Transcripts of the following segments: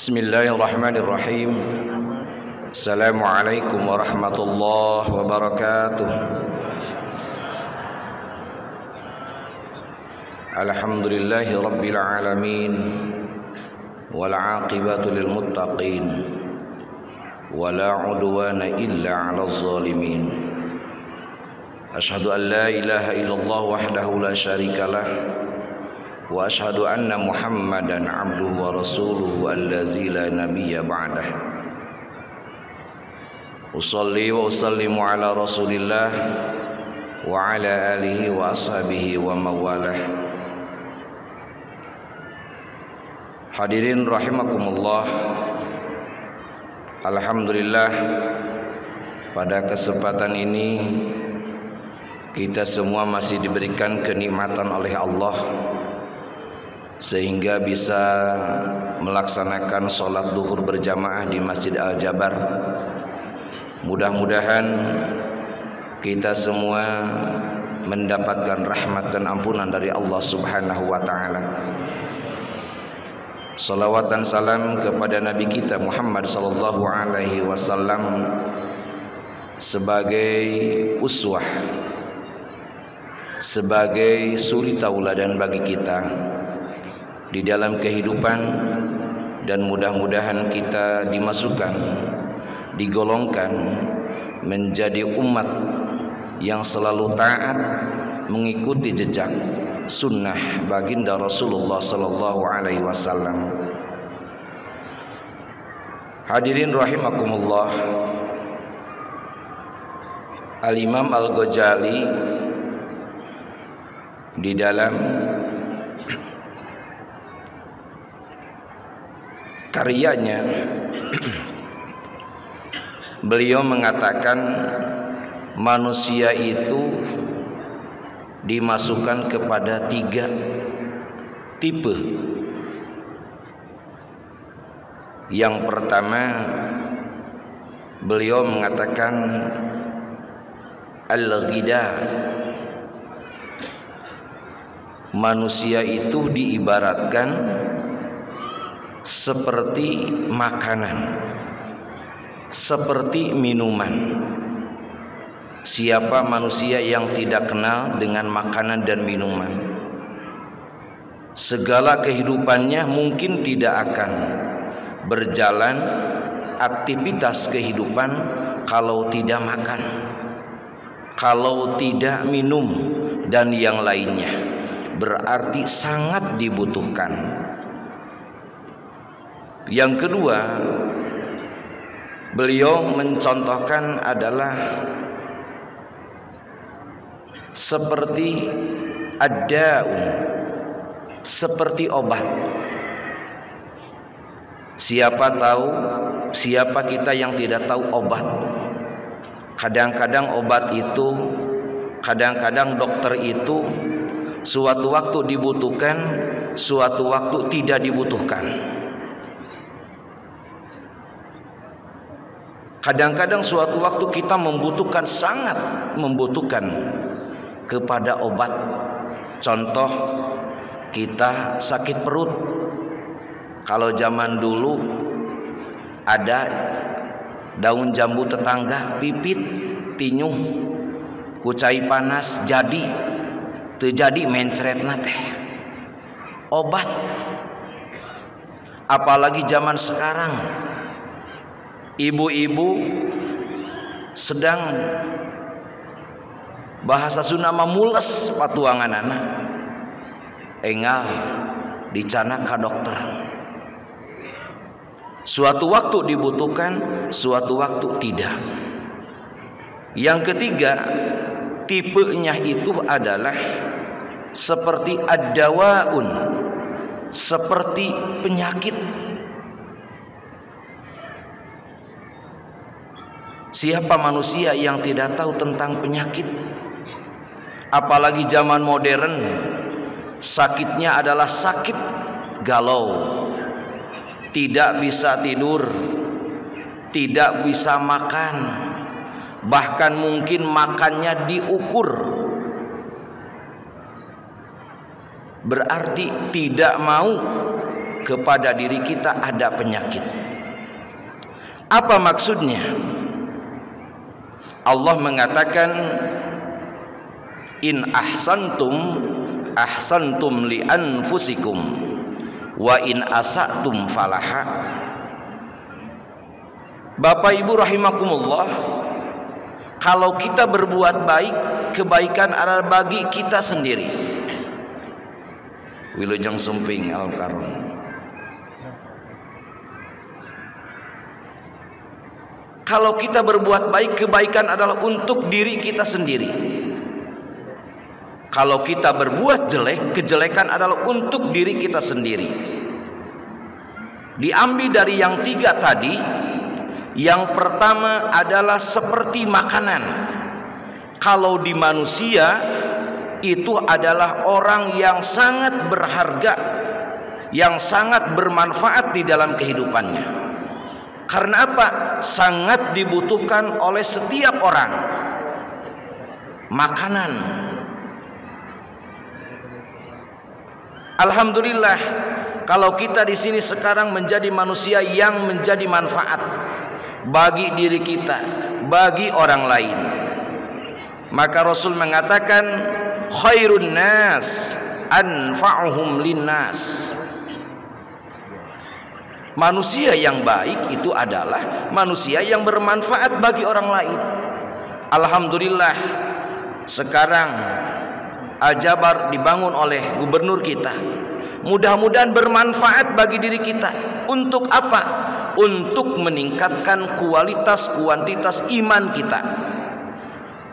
Bismillahirrahmanirrahim. Assalamualaikum warahmatullahi wabarakatuh. Alhamdulillahi rabbil alamin, wal aqibatu lil muttaqin, wala udwana illa 'alal zalimin. Asyhadu an la ilaha illallah wahdahu la syarikalah, wa asyhadu anna Muhammadan abduhu wa rasuluhu allazi la nabiyya ba'dah. Usalli wa usallimu ala Rasulillah wa ala alihi wa ashabihi wa mawalah. Hadirin rahimakumullah. Alhamdulillah, pada kesempatan ini kita semua masih diberikan kenikmatan oleh Allah sehingga bisa melaksanakan sholat duhur berjamaah di Masjid Al-Jabar. Mudah-mudahan kita semua mendapatkan rahmat dan ampunan dari Allah Subhanahu wa ta'ala. Salawat dan salam kepada Nabi kita Muhammad sallallahu alaihi wasallam sebagai uswah, sebagai suri tauladan bagi kita di dalam kehidupan, dan mudah-mudahan kita dimasukkan, digolongkan menjadi umat yang selalu taat mengikuti jejak sunnah baginda Rasulullah sallallahu alaihi wasallam. Hadirin rahimakumullah. Al-Imam Al-Ghazali di dalam karyanya beliau mengatakan manusia itu dimasukkan kepada 3 tipe. Yang pertama, beliau mengatakan al-ghida. Manusia itu diibaratkan seperti makanan, seperti minuman. Siapa manusia yang tidak kenal dengan makanan dan minuman? Segala kehidupannya mungkin tidak akan berjalan aktivitas kehidupan kalau tidak makan, kalau tidak minum dan yang lainnya. Berarti sangat dibutuhkan. Yang kedua, beliau mencontohkan adalah seperti ad-da'un, seperti obat. Siapa tahu, siapa kita yang tidak tahu obat? Kadang-kadang obat itu, kadang-kadang dokter itu suatu waktu dibutuhkan, suatu waktu tidak dibutuhkan. Kadang-kadang suatu waktu kita membutuhkan, sangat membutuhkan kepada obat. Contoh, kita sakit perut. Kalau zaman dulu ada daun jambu tetangga, pipit, tinyuh, kucai panas, jadi terjadi mencretna teh obat. Apalagi zaman sekarang, ibu-ibu sedang bahasa Sunda mules patuangan anak, engal dicana ka dokter. Suatu waktu dibutuhkan, suatu waktu tidak. Yang ketiga, tipenya itu adalah seperti ad-dawaun, seperti penyakit. Siapa manusia yang tidak tahu tentang penyakit? Apalagi zaman modern, sakitnya adalah sakit galau, tidak bisa tidur, tidak bisa makan, bahkan mungkin makannya diukur. Berarti tidak mau kepada diri kita ada penyakit. Apa maksudnya? Allah mengatakan, in ahsantum li anfusikum wa in asatum falaha. Bapak Ibu rahimakumullah, kalau kita berbuat baik, kebaikan adalah bagi kita sendiri. Wilujeng Sumping Al-Karon. Kalau kita berbuat baik, kebaikan adalah untuk diri kita sendiri. Kalau kita berbuat jelek, kejelekan adalah untuk diri kita sendiri. Diambil dari yang tiga tadi. Yang pertama adalah seperti makanan. Kalau di manusia itu adalah orang yang sangat berharga, yang sangat bermanfaat di dalam kehidupannya. Karena apa? Sangat dibutuhkan oleh setiap orang. Makanan. Alhamdulillah, kalau kita di sini sekarang menjadi manusia yang menjadi manfaat bagi diri kita, bagi orang lain. Maka Rasul mengatakan, khairun nas anfa'uhum linnas. Manusia yang baik itu adalah manusia yang bermanfaat bagi orang lain. Alhamdulillah, sekarang Al-Jabar dibangun oleh gubernur kita. Mudah-mudahan bermanfaat bagi diri kita. Untuk apa? Untuk meningkatkan kualitas kuantitas iman kita,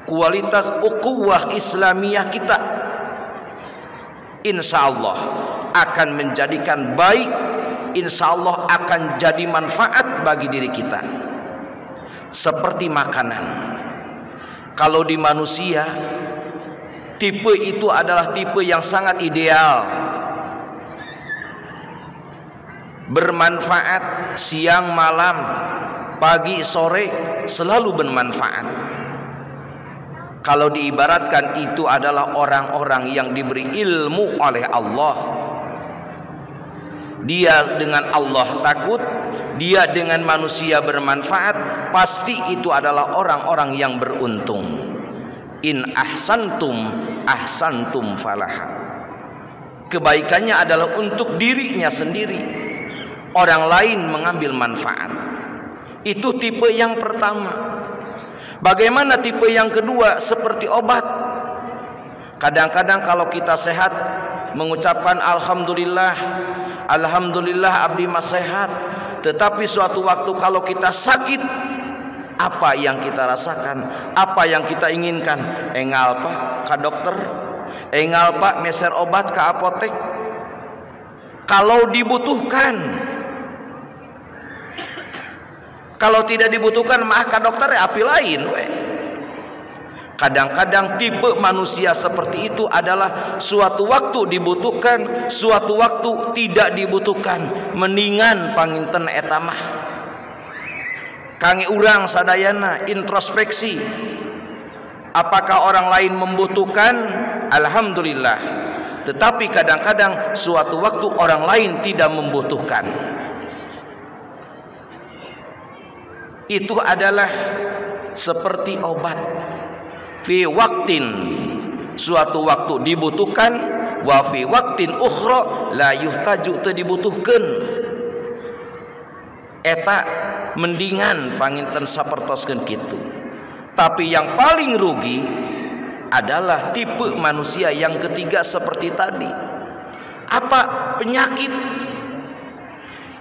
kualitas ukhuwah Islamiyah kita. Insya Allah akan menjadikan baik, insya Allah akan jadi manfaat bagi diri kita. Seperti makanan, kalau di manusia, tipe itu adalah tipe yang sangat ideal, bermanfaat siang malam, pagi sore, selalu bermanfaat. Kalau diibaratkan itu adalah orang-orang yang diberi ilmu oleh Allah. Dia dengan Allah takut, dia dengan manusia bermanfaat, pasti itu adalah orang-orang yang beruntung. In ahsantum ahsantum falaha. Kebaikannya adalah untuk dirinya sendiri, orang lain mengambil manfaat. Itu tipe yang pertama. Bagaimana tipe yang kedua? Seperti obat. Kadang-kadang kalau kita sehat, mengucapkan alhamdulillah, alhamdulillah abdi mas sehat. Tetapi suatu waktu kalau kita sakit, apa yang kita rasakan, apa yang kita inginkan? Engal pak ke dokter, engal pak meser obat ke apotek. Kalau dibutuhkan. Kalau tidak dibutuhkan, mah ke dokter ya api lain. Kadang-kadang tipe manusia seperti itu adalah suatu waktu dibutuhkan, suatu waktu tidak dibutuhkan. Mendingan panginten eta mah. Kange urang sadayana introspeksi. Apakah orang lain membutuhkan? Alhamdulillah. Tetapi kadang-kadang suatu waktu orang lain tidak membutuhkan. Itu adalah seperti obat. Fi waktin, suatu waktu dibutuhkan, wa fi waktin ukhra la yuhtaju, teu dibutuhkeun. Eta mendingan panginten sapertoskeun kitu. Tapi yang paling rugi adalah tipe manusia yang ketiga seperti tadi. Apa? Penyakit.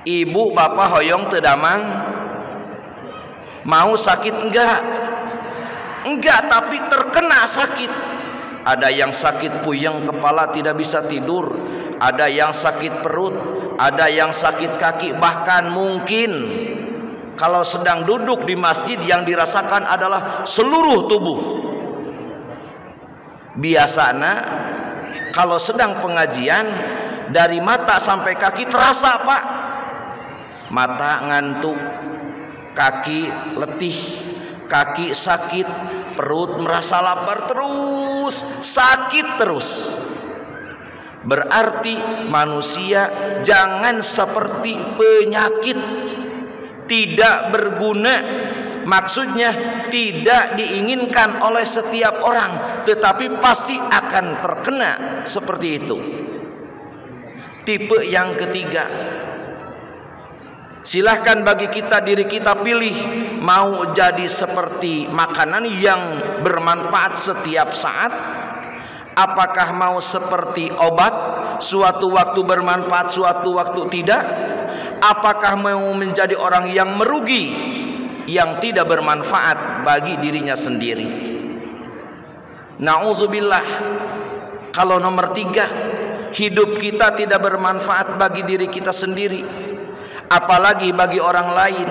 Ibu bapak hoyong teu damang, mau sakit enggak? Enggak, tapi terkena sakit. Ada yang sakit puyeng kepala tidak bisa tidur, ada yang sakit perut, ada yang sakit kaki, bahkan mungkin kalau sedang duduk di masjid yang dirasakan adalah seluruh tubuh. Biasanya kalau sedang pengajian dari mata sampai kaki terasa pak, mata ngantuk, kaki letih, kaki sakit, perut merasa lapar terus, sakit terus. Berarti manusia jangan seperti penyakit, tidak berguna. Maksudnya tidak diinginkan oleh setiap orang, tetapi pasti akan terkena seperti itu. Tipe yang ketiga, silahkan bagi kita, diri kita pilih mau jadi seperti makanan yang bermanfaat setiap saat, apakah mau seperti obat, suatu waktu bermanfaat, suatu waktu tidak, apakah mau menjadi orang yang merugi, yang tidak bermanfaat bagi dirinya sendiri. Na'udzubillah. Kalau nomor 3, hidup kita tidak bermanfaat bagi diri kita sendiri, apalagi bagi orang lain,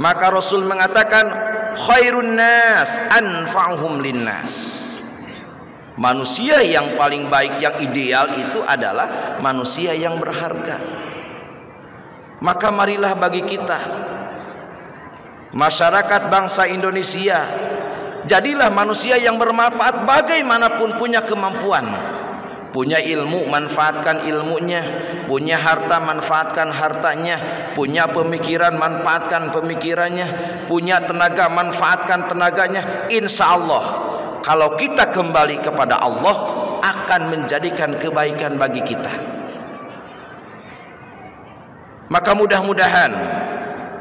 maka Rasul mengatakan khairun nas anfa'uhum linnas. Manusia yang paling baik, yang ideal itu adalah manusia yang berharga. Maka marilah bagi kita, masyarakat bangsa Indonesia, jadilah manusia yang bermanfaat bagaimanapun punya kemampuan. Punya ilmu, manfaatkan ilmunya. Punya harta, manfaatkan hartanya. Punya pemikiran, manfaatkan pemikirannya. Punya tenaga, manfaatkan tenaganya. Insya Allah, kalau kita kembali kepada Allah, akan menjadikan kebaikan bagi kita. Maka mudah-mudahan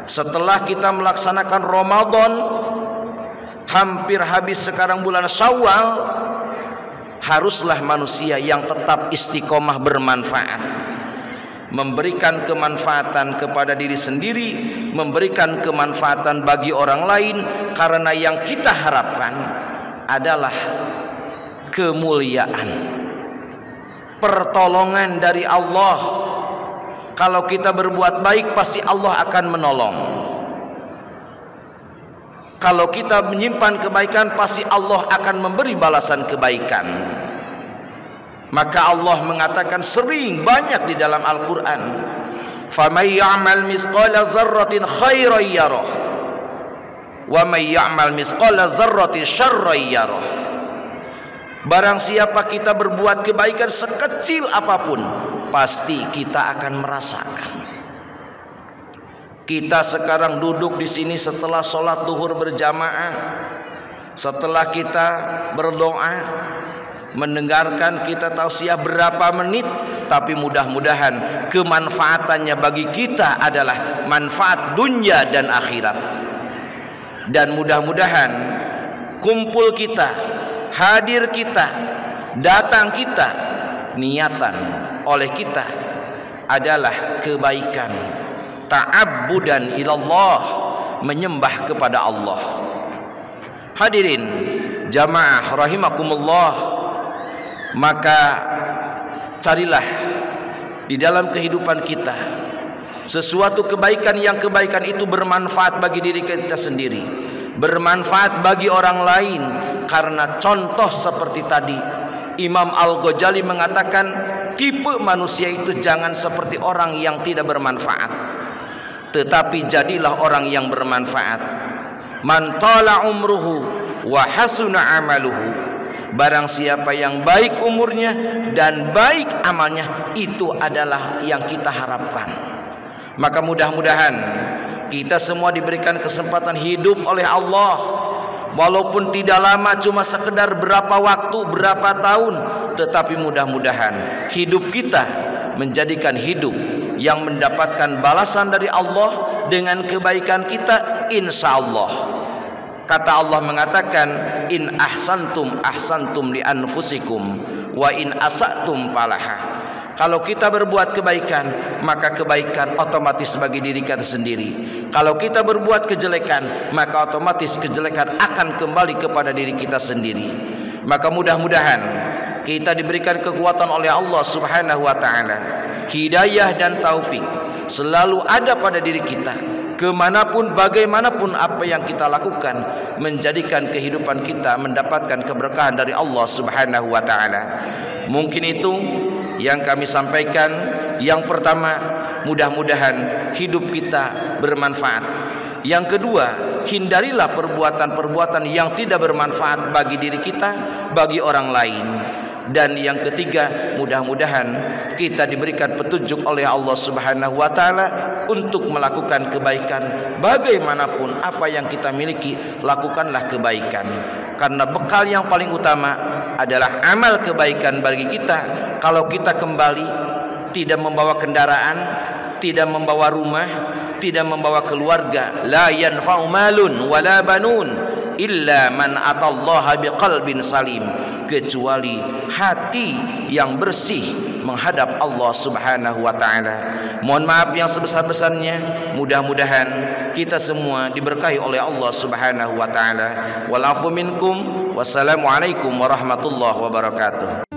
setelah kita melaksanakan Ramadan, hampir habis sekarang bulan Syawal, haruslah manusia yang tetap istiqomah bermanfaat, memberikan kemanfaatan kepada diri sendiri, memberikan kemanfaatan bagi orang lain, karena yang kita harapkan adalah kemuliaan, pertolongan dari Allah. Kalau kita berbuat baik, pasti Allah akan menolong. Kalau kita menyimpan kebaikan, pasti Allah akan memberi balasan kebaikan. Maka Allah mengatakan sering banyak di dalam Al-Quran, فَمَنْ يَعْمَلْ مِثْقَالَ ذَرَّةٍ خَيْرًا يَرَهُ وَمَنْ يَعْمَلْ مِثْقَالَ ذَرَّةٍ شَرًّا يَرَهُ. Barang siapa kita berbuat kebaikan sekecil apapun, pasti kita akan merasakan. Kita sekarang duduk di sini setelah sholat zuhur berjamaah, setelah kita berdoa, mendengarkan kita tausiah berapa menit, tapi mudah-mudahan kemanfaatannya bagi kita adalah manfaat dunia dan akhirat. Dan mudah-mudahan kumpul kita, hadir kita, datang kita, niatan oleh kita adalah kebaikan, ta'abbudan ilallah, menyembah kepada Allah. Hadirin jamaah rahimakumullah, maka carilah di dalam kehidupan kita sesuatu kebaikan yang kebaikan itu bermanfaat bagi diri kita sendiri, bermanfaat bagi orang lain. Karena contoh seperti tadi, Imam Al-Ghazali mengatakan tipe manusia itu jangan seperti orang yang tidak bermanfaat, tetapi jadilah orang yang bermanfaat. Man tala umruhu wa hasuna amaluhu. Barang siapa yang baik umurnya dan baik amalnya, itu adalah yang kita harapkan. Maka mudah-mudahan kita semua diberikan kesempatan hidup oleh Allah, walaupun tidak lama, cuma sekedar berapa waktu, berapa tahun, tetapi mudah-mudahan hidup kita menjadikan hidup yang mendapatkan balasan dari Allah dengan kebaikan kita, insya Allah. Kata Allah mengatakan, in ahsantum ahsantum li anfusikum wa in asatum falaha. Kalau kita berbuat kebaikan, maka kebaikan otomatis bagi diri kita sendiri. Kalau kita berbuat kejelekan, maka otomatis kejelekan akan kembali kepada diri kita sendiri. Maka mudah-mudahan kita diberikan kekuatan oleh Allah Subhanahu wa ta'ala, hidayah dan taufik selalu ada pada diri kita, kemanapun bagaimanapun apa yang kita lakukan, menjadikan kehidupan kita mendapatkan keberkahan dari Allah Subhanahu wa ta'ala. Mungkin itu yang kami sampaikan. Yang pertama, mudah-mudahan hidup kita bermanfaat. Yang kedua, hindarilah perbuatan-perbuatan yang tidak bermanfaat bagi diri kita, bagi orang lain. Dan yang ketiga, mudah-mudahan kita diberikan petunjuk oleh Allah Subhanahu wa taala untuk melakukan kebaikan. Bagaimanapun apa yang kita miliki, lakukanlah kebaikan. Karena bekal yang paling utama adalah amal kebaikan bagi kita. Kalau kita kembali tidak membawa kendaraan, tidak membawa rumah, tidak membawa keluarga, la yanfa'u malun wala banun illa man atallaha biqalbin salim, kecuali hati yang bersih menghadap Allah Subhanahu wa taala. Mohon maaf yang sebesar-besarnya. Mudah-mudahan kita semua diberkahi oleh Allah Subhanahu wa taala. Wal afu minkum. Wassalamualaikum warahmatullahi wabarakatuh.